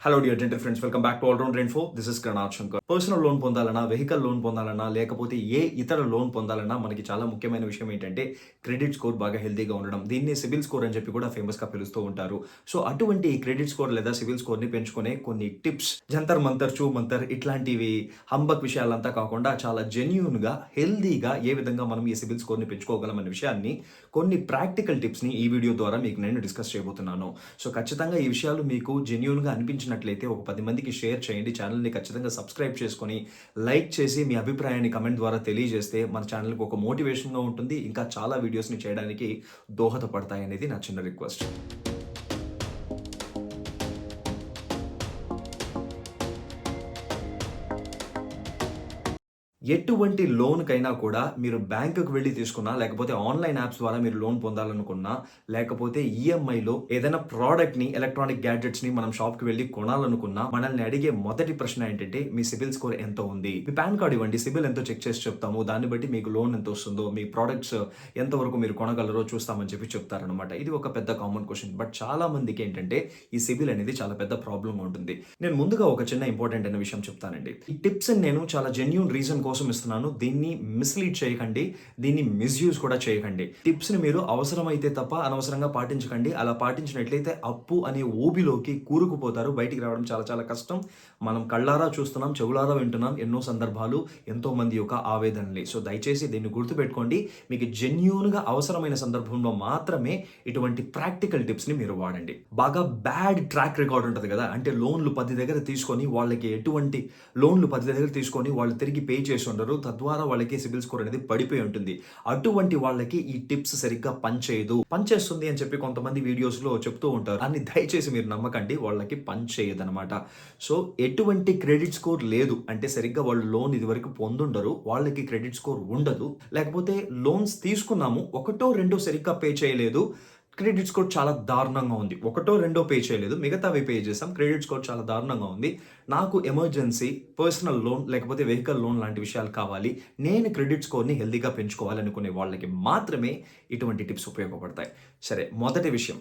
Hello dear gentle friends, welcome back to all round info. This is Karnath Shankar. Personal loan పొందాలన్నా, vehicle loan పొందాలన్నా, లేకపోతే ఏ ఇతర loan పొందాలన్నా మనకి చాలా ముఖ్యమైన విషయం ఏంటంటే క్రెడిట్ స్కోర్ బాగా హెల్తీగా ఉండడం. దీన్ని సిబిల్ స్కోర్ అని చెప్పి కూడా ఫేమస్గా పిలుస్తూ ఉంటారు. సో అటువంటి క్రెడిట్ స్కోర్ లేదా సిబిల్ స్కోర్ని పెంచుకునే కొన్ని టిప్స్, జంతర్ మంతర్ చూ మంతర్ ఇట్లాంటివి హంబక్ విషయాలంతా కాకుండా చాలా జెన్యూన్గా హెల్తీగా ఏ విధంగా మనం ఈ సిబిల్ స్కోర్ని పెంచుకోగలం అనే విషయాన్ని, కొన్ని ప్రాక్టికల్ టిప్స్ని ఈ వీడియో ద్వారా మీకు నేను డిస్కస్ చేయబోతున్నాను. సో ఖచ్చితంగా ఈ విషయాలు మీకు జెన్యూన్గా అనిపించినట్లయితే ఒక 10 మందికి షేర్ చేయండి. ఛానల్ని ఖచ్చితంగా సబ్స్క్రైబ్ చేసుకొని లైక్ చేసి మీ అభిప్రాయాన్ని కమెంట్ ద్వారా తెలియజేస్తే మన ఛానల్కి ఒక మోటివేషన్గా ఉంటుంది, ఇంకా చాలా వీడియోస్ని చేయడానికి దోహదపడతాయి అనేది నా చిన్న రిక్వెస్ట్. ఎటువంటి లోన్‌కైనా కూడా మీరు బ్యాంకుకి వెళ్లి తీసుకున్నా, లేకపోతే ఆన్‌లైన్ యాప్స్ ద్వారా మీరు లోన్ పొందాలనుకున్నా, లేకపోతే ఈఎంఐలో ఏదైనా ప్రోడక్ట్‌ని, ఎలక్ట్రానిక్ గ్యాడ్జెట్స్‌ని మనం షాప్‌కి వెళ్లి కొనాలనుకున్నా, మనల్ని అడిగే మొదటి ప్రశ్న ఏంటంటే మీ సిబిల్ స్కోర్ ఎంత ఉంది? మీ పాన్ కార్డ్ ఇవ్వండి, సిబిల్ ఎంతో చెక్ చేసి చెప్తాము. దాన్ని బట్టి మీకు లోన్ ఎంత వస్తుందో, మీ ప్రొడక్ట్స్ ఎంతవరకు మీరు కొనగలరో చూస్తామని చెప్పి చెప్తారనమాట. ఇది ఒక పెద్ద కామన్ క్వెషన్. బట్ చాలా మందికి ఏంటంటే ఈ సిబిల్ అనేది చాలా పెద్ద ప్రాబ్లమ్ ఉంటుంది. నేను ముందుగా ఒక చిన్న ఇంపార్టెంట్ అయిన విషయం చెప్తానండి. ఈ టిప్స్‌ని నేను చాలా జెన్యూన్ రీజన్ కోసం ఇస్తున్నాను. దీన్ని మిస్‌లీడ్ చేయకండి, దీన్ని మిస్‌యూజ్ కూడా చేయకండి. టిప్స్‌ని మీరు అవసరమైతే తప్ప అనవసరంగా పాటించకండి. అలా పాటించినట్లయితే అప్పు అనే ఊబిలోకి కూరుకుపోతారు. బయటికి రావడం చాలా చాలా కష్టం. మనం కళ్ళారా చూస్తున్నాం, చెవులారా వింటున్నాం ఎన్నో సందర్భాలు, ఎంతో మంది యొక్క ఆవేదనని. సో దయచేసి దీన్ని గుర్తుపెట్టుకోండి. మీకు జెన్యూన్‌గా అవసరమైన సందర్భంలో మాత్రమే ఇటువంటి ప్రాక్టికల్ టిప్స్‌ని మీరు వాడండి. బాగా బ్యాడ్ ట్రాక్ రికార్డ్ ఉంటుంది కదా, అంటే లోన్లు 10 దగ్గర తీసుకొని వాళ్ళకి ఎటువంటి లోన్లు 10 దగ్గర తీసుకొని వాళ్ళు తిరిగి పే చేసి ఉండరు. తద్వారా వాళ్ళకి సిబిల్ స్కోర్ అనేది పడిపోయి ఉంటుంది. అటువంటి వాళ్ళకి ఈ టిప్స్ సరిగ్గా పనిచేయదు. పనిచేస్తుంది అని చెప్పి కొంతమంది వీడియోస్‌లో చెప్తూ ఉంటారు. అని దయచేసి మీరు నమ్మకండి. వాళ్ళకి పనిచేయదనమాట. సో ఎటువంటి క్రెడిట్ స్కోర్ లేదు అంటే సరిగ్గా వాళ్ళు లోన్ ఇదివరకు పొందుండరు. వాళ్ళకి క్రెడిట్ స్కోర్ ఉండదు. లేకపోతే లోన్స్ తీసుకున్నాము, ఒకటో రెండో సరిగ్గా పే చేయలేదు, క్రెడిట్ స్కోర్ చాలా దారుణంగా ఉంది. ఒకటో రెండో పే చేయలేదు, మిగతావి పే చేసాం, క్రెడిట్ స్కోర్ చాలా దారుణంగా ఉంది. నాకు ఎమర్జెన్సీ పర్సనల్ లోన్ లేకపోతే వెహికల్ లోన్ లాంటి విషయాలు కావాలి, నేను క్రెడిట్ స్కోర్ని హెల్తీగా పెంచుకోవాలనుకునే వాళ్ళకి మాత్రమే ఇటువంటి టిప్స్ ఉపయోగపడతాయి. సరే, మొదటి విషయం,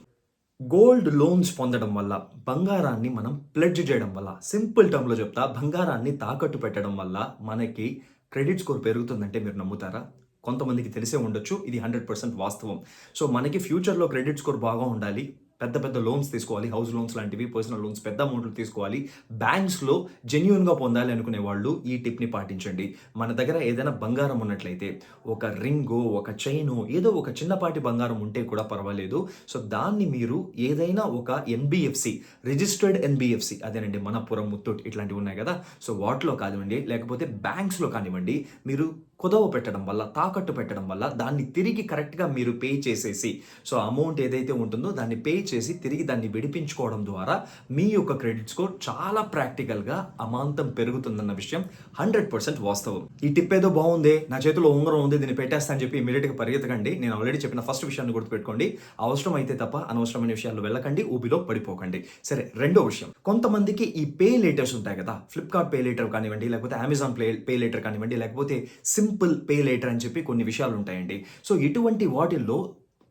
గోల్డ్ లోన్స్ పొందడం వల్ల, బంగారాన్ని మనం ప్లెడ్జ్ చేయడం వల్ల, సింపుల్ టర్మ్‌లో చెప్తా, బంగారాన్ని తాకట్టు పెట్టడం వల్ల మనకి క్రెడిట్ స్కోర్ పెరుగుతుందంటే మీరు నమ్ముతారా? కొంతమందికి తెలిసే ఉండొచ్చు. ఇది 100% వాస్తవం. సో మనకి ఫ్యూచర్‌లో క్రెడిట్ స్కోర్ బాగా ఉండాలి, పెద్ద పెద్ద లోన్స్ తీసుకోవాలి, హౌస్ లోన్స్ లాంటివి, పర్సనల్ లోన్స్ పెద్ద అమౌంట్లు తీసుకోవాలి, బ్యాంక్స్‌లో జెన్యూన్‌గా పొందాలి అనుకునే వాళ్ళు ఈ టిప్‌ని పాటించండి. మన దగ్గర ఏదైనా బంగారం ఉన్నట్లయితే, ఒక రింగో, ఒక చైనో, ఏదో ఒక చిన్నపాటి బంగారం ఉంటే కూడా పర్వాలేదు. సో దాన్ని మీరు ఏదైనా ఒక ఎన్‌బీఎఫ్‌సి, రిజిస్టర్డ్ ఎన్‌బీఎఫ్‌సి, అదేనండి మనప్పురం, ముత్తూట్ ఇట్లాంటివి ఉన్నాయి కదా, సో వాటిలో కానివ్వండి, లేకపోతే బ్యాంక్స్‌లో కానివ్వండి, మీరు కుదవ పెట్టడం వల్ల, తాకట్టు పెట్టడం వల్ల దాన్ని తిరిగి కరెక్ట్‌గా మీరు పే చేసేసి, సో అమౌంట్ ఏదైతే ఉంటుందో దాన్ని పే చేసి తిరిగి దాన్ని విడిపించుకోవడం ద్వారా మీ యొక్క క్రెడిట్ స్కోర్ చాలా ప్రాక్టికల్‌గా అమాంతం పెరుగుతుందన్న విషయం 100% వాస్తవం. ఈ టిప్ ఏదో బాగుందే, నా చేతిలో ఉంగరం ఉంది, దీన్ని పెట్టేస్తా అని చెప్పి ఇమ్మీడియట్‌గా పరిగెత్తకండి. నేను ఆల్రెడీ చెప్పిన ఫస్ట్ విషయాన్ని గుర్తుపెట్టుకోండి. అవసరం అయితే తప్ప అనవసరమైన విషయాల్లో వెళ్ళకండి, ఊబిలో పడిపోకండి. సరే, రెండో విషయం, కొంతమందికి ఈ పే లేటర్స్ ఉంటాయి కదా, ఫ్లిప్‌కార్ట్ పే లేటర్ కానివ్వండి, లేకపోతే అమెజాన్ పే లేటర్ కానివ్వండి, లేకపోతే సింపుల్ పే లేటర్ అని చెప్పి కొన్ని విషయాలు ఉంటాయండి. సో ఇటువంటి వాటిల్లో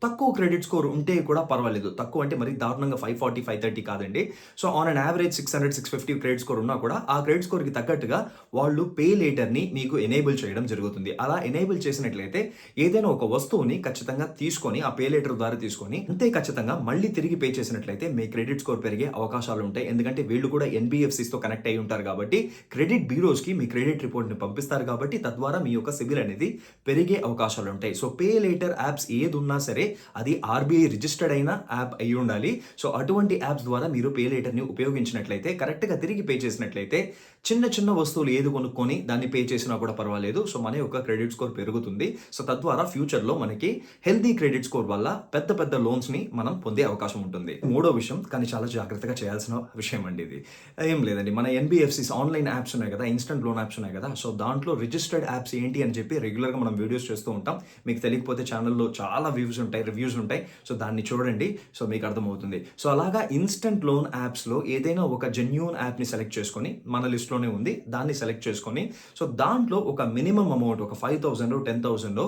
తక్కువ క్రెడిట్ స్కోర్ ఉంటే కూడా పర్వాలేదు. తక్కువ అంటే మరి దారుణంగా 540, 530 కాదండి. So on an average 600, 650 credit score ఉన్నా కూడా ఆ క్రెడిట్ స్కోర్‌కి తగ్గట్టుగా వాళ్ళు పే లేటర్‌ని మీకు ఎనేబుల్ చేయడం జరుగుతుంది. అలా ఎనేబుల్ చేసినట్లయితే ఏదైనా ఒక వస్తువుని ఖచ్చితంగా తీసుకొని, ఆ పే లేటర్ ద్వారా తీసుకొని, అంతే ఖచ్చితంగా మళ్ళీ తిరిగి పే చేసినట్లయితే మీ క్రెడిట్ స్కోర్ పెరిగే అవకాశాలు ఉంటాయి. ఎందుకంటే వీళ్ళు కూడా ఎన్‌బీఎఫ్‌సిస్‌తో కనెక్ట్ అయ్యి ఉంటారు కాబట్టి, క్రెడిట్ బ్యూరోస్‌కి మీ క్రెడిట్ రిపోర్ట్‌ని పంపిస్తారు కాబట్టి, తద్వారా మీ యొక్క సిబిల్ అనేది పెరిగే అవకాశాలు ఉంటాయి. సో పే లేటర్ యాప్స్ ఏదున్నా సరే అది ఆర్బీఐ రిజిస్టర్డ్ అయిన యాప్ అయి ఉండాలి. సో అటువంటి యాప్స్ ద్వారా మీరు పే లేటర్‌ని ఉపయోగించినట్లయితే, కరెక్ట్‌గా తిరిగి పే చేసినట్లయితే, చిన్న చిన్న వస్తువులు ఏది కొనుక్కొని దాన్ని పే చేసినా కూడా పర్వాలేదు. సో మన యొక్క క్రెడిట్ స్కోర్ పెరుగుతుంది. సో తద్వారా ఫ్యూచర్‌లో మనకి హెల్తీ క్రెడిట్ స్కోర్ వల్ల పెద్ద పెద్ద లోన్స్‌ని మనం పొందే అవకాశం ఉంటుంది. మూడో విషయం, కానీ చాలా జాగ్రత్తగా చేయాల్సిన విషయం అండి ఇది. ఏం లేదండి, మన ఎన్‌బీఎఫ్‌సిస్ ఆన్‌లైన్ యాప్స్ ఉన్నాయి కదా, ఇన్‌స్టంట్ లోన్ యాప్స్ ఉన్నాయి కదా, సో దాంట్లో రిజిస్టర్డ్ యాప్స్ ఏంటి అని చెప్పి రెగ్యులర్‌గా మనం వీడియోస్ చేస్తూ ఉంటాం. మీకు తెలియకపోతే ఛానల్‌లో చాలా వ్యూస్ ఉంటాయి. ఉంటాయి, రివ్యూస్ ఉంటాయి. సో దాన్ని చూడండి, సో మీకు అర్థమవుతుంది. సో అలాగా ఇన్స్టెంట్ లోన్ యాప్స్లో ఏదైనా ఒక జెన్యూన్ యాప్ని సెలెక్ట్ చేసుకొని, మన లిస్ట్లోనే ఉంది, దాన్ని సెలెక్ట్ చేసుకొని, సో దాంట్లో ఒక మినిమం అమౌంట్ ఒక 5,000 10,000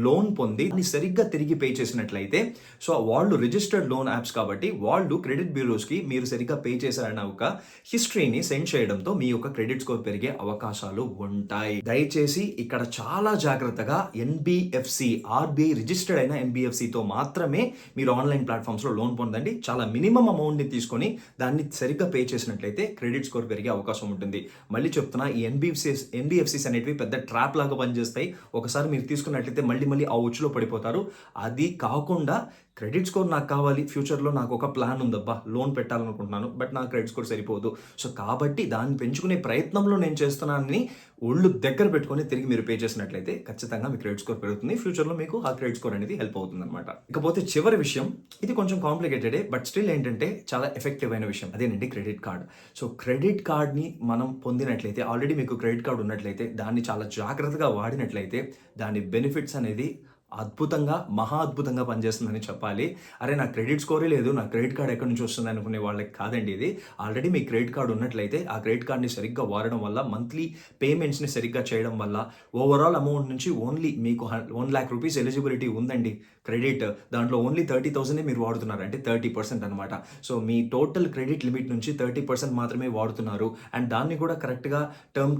లోన్ పొంది దాన్ని సరిగ్గా తిరిగి పే చేసినట్లయితే, సో వాళ్ళు రిజిస్టర్డ్ లోన్ యాప్స్ కాబట్టి వాళ్ళు క్రెడిట్ బ్యూరోస్కి మీరు సరిగ్గా పే చేశారన్న ఒక హిస్టరీని సెండ్ చేయడంతో మీ యొక్క క్రెడిట్ స్కోర్ పెరిగే అవకాశాలు ఉంటాయి. దయచేసి ఇక్కడ చాలా జాగ్రత్తగా ఎన్బిఎఫ్సి, ఆర్బీఐ రిజిస్టర్డ్ అయిన ఎన్బిఎఫ్సితో మాత్రమే మీరు ఆన్లైన్ ప్లాట్ఫామ్స్లో లోన్ పొందండి. చాలా మినిమం అమౌంట్ని తీసుకొని దాన్ని సరిగ్గా పే చేసినట్లయితే క్రెడిట్ స్కోర్ పెరిగే అవకాశం ఉంటుంది. మళ్ళీ చెప్తున్నా, ఈ ఎన్బిఎఫ్సిస్ అనేటివి పెద్ద ట్రాప్ లాగా పనిచేస్తాయి. ఒకసారి మీరు తీసుకున్నట్లయితే మళ్ళీ మళ్ళీ ఆ ఉచ్చులో పడిపోతారు. అది కాకుండా క్రెడిట్ స్కోర్ నాకు కావాలి, ఫ్యూచర్లో నాకు ఒక ప్లాన్ ఉందబ్బా, లోన్ పెట్టాలనుకుంటున్నాను, బట్ నా క్రెడిట్ స్కోర్ సరిపోదు, సో కాబట్టి దాన్ని పెంచుకునే ప్రయత్నంలో నేను చేస్తున్నానని ఒళ్ళు దగ్గర పెట్టుకొని తిరిగి మీరు పే చేసినట్లయితే ఖచ్చితంగా మీ క్రెడిట్ స్కోర్ పెరుగుతుంది. ఫ్యూచర్లో మీకు ఆ క్రెడిట్ స్కోర్ అనేది హెల్ప్ అవుతుంది అనమాట. ఇకపోతే చివరి విషయం, ఇది కొంచెం కాంప్లికేటెడే, బట్ స్టిల్ ఏంటంటే చాలా ఎఫెక్టివ్ అయిన విషయం, అదేనండి క్రెడిట్ కార్డ్. సో క్రెడిట్ కార్డ్ని మనం పొందినట్లయితే, ఆల్రెడీ మీకు క్రెడిట్ కార్డ్ ఉన్నట్లయితే, దాన్ని చాలా జాగ్రత్తగా వాడినట్లయితే దాని బెనిఫిట్స్ అనేది అద్భుతంగా, మహా అద్భుతంగా పనిచేస్తుందని చెప్పాలి. అరే నా క్రెడిట్ స్కోరే లేదు, నా క్రెడిట్ కార్డ్ ఎక్కడి నుంచి వస్తుంది అనుకునే వాళ్ళకి కాదండి ఇది. ఆల్రెడీ మీ క్రెడిట్ కార్డ్ ఉన్నట్లయితే ఆ క్రెడిట్ కార్డ్ని సరిగ్గా వాడడం వల్ల, మంత్లీ పేమెంట్స్ని సరిగ్గా చేయడం వల్ల ఓవరాల్ అమౌంట్ నుంచి ఓన్లీ మీకు 1,00,000 రూపీస్ ఎలిజిబిలిటీ ఉందండి క్రెడిట్. దాంట్లో ఓన్లీ 30,000 మీరు వాడుతున్నారు, అంటే 30% అనమాట. సో మీ టోటల్ క్రెడిట్ లిమిట్ నుంచి 30% మాత్రమే వాడుతున్నారు, అండ్ దాన్ని కూడా కరెక్ట్గా టైం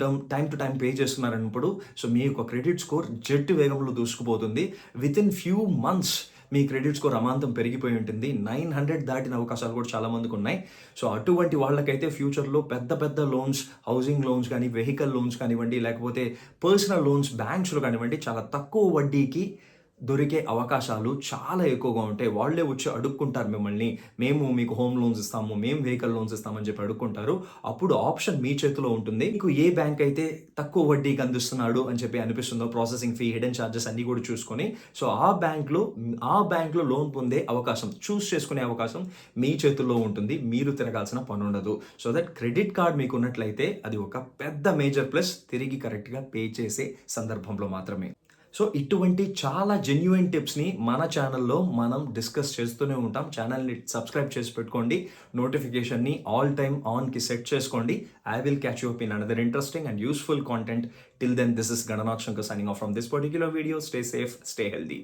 టు టైం పే చేస్తున్నారు అన్నప్పుడు, సో మీ యొక్క క్రెడిట్ స్కోర్ జెట్ వేగంలో దూసుకుపోతుంది. విత్ ఇన్ ఫ్యూ మంత్స్ మీ క్రెడిట్ స్కోర్ అమాంతం పెరిగిపోయి ఉంటుంది. 900 దాటిన అవకాశాలు కూడా చాలా మందికి ఉన్నాయి. సో అటువంటి వాళ్ళకైతే ఫ్యూచర్లో పెద్ద పెద్ద లోన్స్, హౌసింగ్ లోన్స్ కానీ, వెహికల్ లోన్స్ కానివ్వండి, లేకపోతే పర్సనల్ లోన్స్ బ్యాంక్స్లో కానివ్వండి, చాలా తక్కువ వడ్డీకి దొరికే అవకాశాలు చాలా ఎక్కువగా ఉంటాయి. వాళ్ళే వచ్చి అడుక్కుంటారు మిమ్మల్ని, మేము మీకు హోమ్ లోన్స్ ఇస్తాము, మేము వెహికల్ లోన్స్ ఇస్తామని చెప్పి అడుక్కుంటారు. అప్పుడు ఆప్షన్ మీ చేతిలో ఉంటుంది. మీకు ఏ బ్యాంక్ అయితే తక్కువ వడ్డీకి అందిస్తున్నాడు అని చెప్పి అనిపిస్తుందో, ప్రాసెసింగ్ ఫీ, హిడెన్ ఛార్జెస్ అన్ని కూడా చూసుకొని, సో ఆ బ్యాంక్లో లోన్ పొందే అవకాశం, చూస్ చేసుకునే అవకాశం మీ చేతుల్లో ఉంటుంది. మీరు తిరగాల్సిన పని ఉండదు. సో దట్ క్రెడిట్ కార్డ్ మీకు ఉన్నట్లయితే అది ఒక పెద్ద మేజర్ ప్లస్, తిరిగి కరెక్ట్గా పే చేసే సందర్భంలో మాత్రమే. సో ఇటువంటి చాలా జెన్యూన్ టిప్స్ని మన ఛానల్లో మనం డిస్కస్ చేస్తూనే ఉంటాం. ఛానల్ని సబ్స్క్రైబ్ చేసి పెట్టుకోండి, నోటిఫికేషన్ని ఆల్ టైమ్ ఆన్కి సెట్ చేసుకోండి. I will catch you up in another interesting and useful content. Till then, this is Gananath Shankar signing off from this particular video. Stay safe, stay healthy.